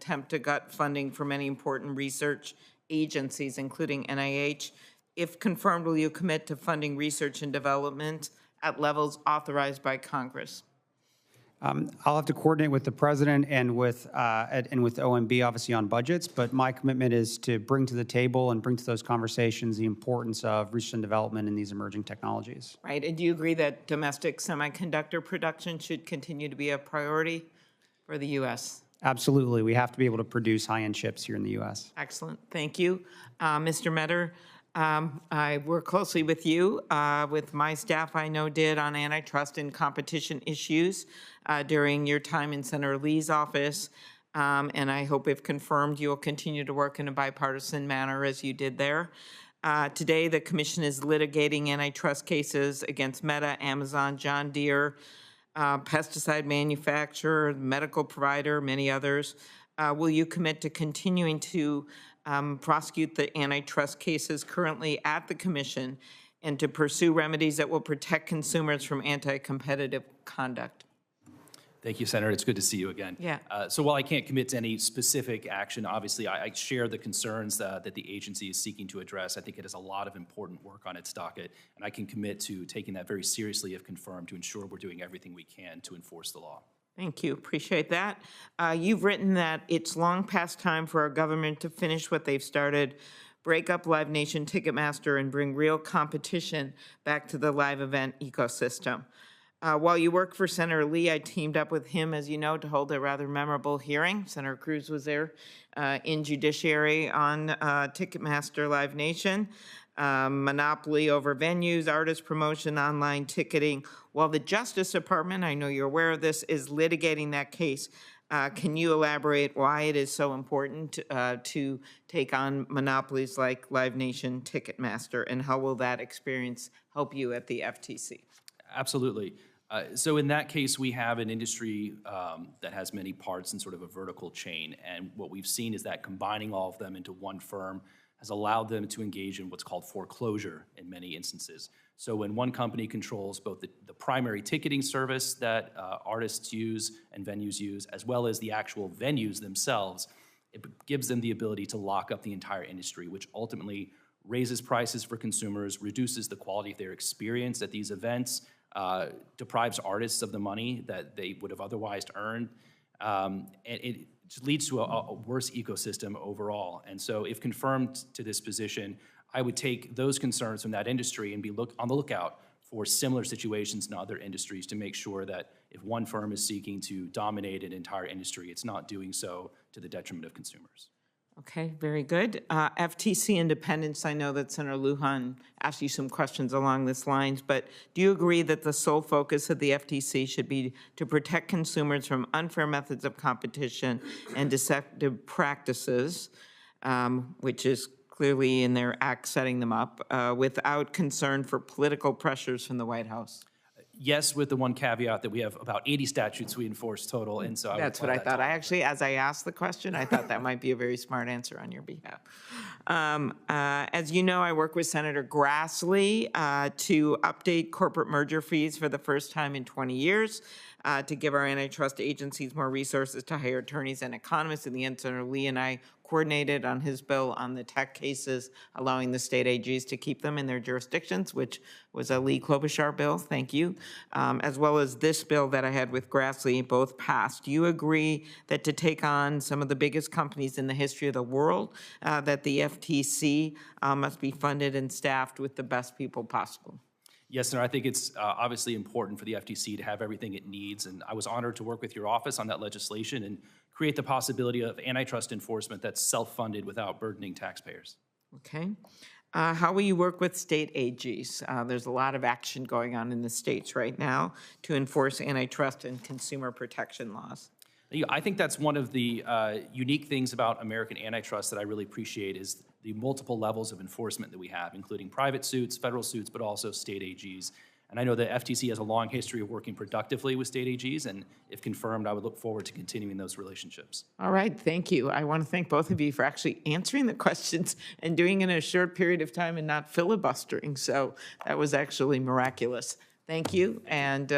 attempt to gut funding for many important research agencies, including NIH. If confirmed, will you commit to funding research and development at levels authorized by Congress? I'll have to coordinate with the president and with OMB, obviously, on budgets, but my commitment is to bring to the table and bring to those conversations the importance of research and development in these emerging technologies. Right, and do you agree that domestic semiconductor production should continue to be a priority for the U.S.? Absolutely. We have to be able to produce high-end chips here in the U.S. Excellent, thank you. Mr. Metter, I work closely with you, with my staff I know did on antitrust and competition issues during your time in Senator Lee's office. And I hope if confirmed, you'll continue to work in a bipartisan manner as you did there. Today, the commission is litigating antitrust cases against Meta, Amazon, John Deere, pesticide manufacturer, medical provider, many others. Will you commit to continuing to prosecute the antitrust cases currently at the commission and to pursue remedies that will protect consumers from anti-competitive conduct? Thank you, Senator. It's good to see you again. Yeah. So while I can't commit to any specific action, obviously I share the concerns that the agency is seeking to address. I think it has a lot of important work on its docket, and I can commit to taking that very seriously if confirmed to ensure we're doing everything we can to enforce the law. Thank you, appreciate that. You've written that it's long past time for our government to finish what they've started, break up Live Nation Ticketmaster and bring real competition back to the live event ecosystem. While you work for Senator Lee, I teamed up with him, as you know, to hold a rather memorable hearing. Senator Cruz was there in judiciary on Ticketmaster Live Nation, monopoly over venues, artist promotion, online ticketing. While the Justice Department, I know you're aware of this, is litigating that case, can you elaborate why it is so important to take on monopolies like Live Nation Ticketmaster, and how will that experience help you at the FTC? Absolutely. So in that case, we have an industry that has many parts in sort of a vertical chain. And what we've seen is that combining all of them into one firm has allowed them to engage in what's called foreclosure in many instances. So when one company controls both the primary ticketing service that artists use and venues use, as well as the actual venues themselves, it gives them the ability to lock up the entire industry, which ultimately raises prices for consumers, reduces the quality of their experience at these events, deprives artists of the money that they would have otherwise earned, and it just leads to a worse ecosystem overall. And so if confirmed to this position, I would take those concerns from that industry and be on the lookout for similar situations in other industries to make sure that if one firm is seeking to dominate an entire industry, it's not doing so to the detriment of consumers. Okay, very good. FTC independence, I know that Senator Lujan asked you some questions along this lines, but do you agree that the sole focus of the FTC should be to protect consumers from unfair methods of competition and deceptive practices, which is clearly in their act setting them up, without concern for political pressures from the White House? Yes, with the one caveat that we have about 80 statutes we enforce total, and so that's what I thought. I actually, as I asked the question, I thought that might be a very smart answer on your behalf. As you know, I work with Senator Grassley to update corporate merger fees for the first time in 20 years, to give our antitrust agencies more resources to hire attorneys and economists. In the end, Senator Lee and I coordinated on his bill on the tech cases, allowing the state AGs to keep them in their jurisdictions, which was a Lee Klobuchar bill, thank you, as well as this bill that I had with Grassley, both passed. Do you agree that to take on some of the biggest companies in the history of the world, that the FTC must be funded and staffed with the best people possible? Yes, Senator, I think it's obviously important for the FTC to have everything it needs, and I was honored to work with your office on that legislation and create the possibility of antitrust enforcement that's self-funded without burdening taxpayers. Okay. How will you work with state AGs? There's a lot of action going on in the states right now to enforce antitrust and consumer protection laws. I think that's one of the unique things about American antitrust that I really appreciate is the multiple levels of enforcement that we have, including private suits, federal suits, but also state AGs. And I know the FTC has a long history of working productively with state AGs, and if confirmed, I would look forward to continuing those relationships. All right, thank you. I want to thank both of you for actually answering the questions and doing it in a short period of time and not filibustering. So that was actually miraculous. Thank you. And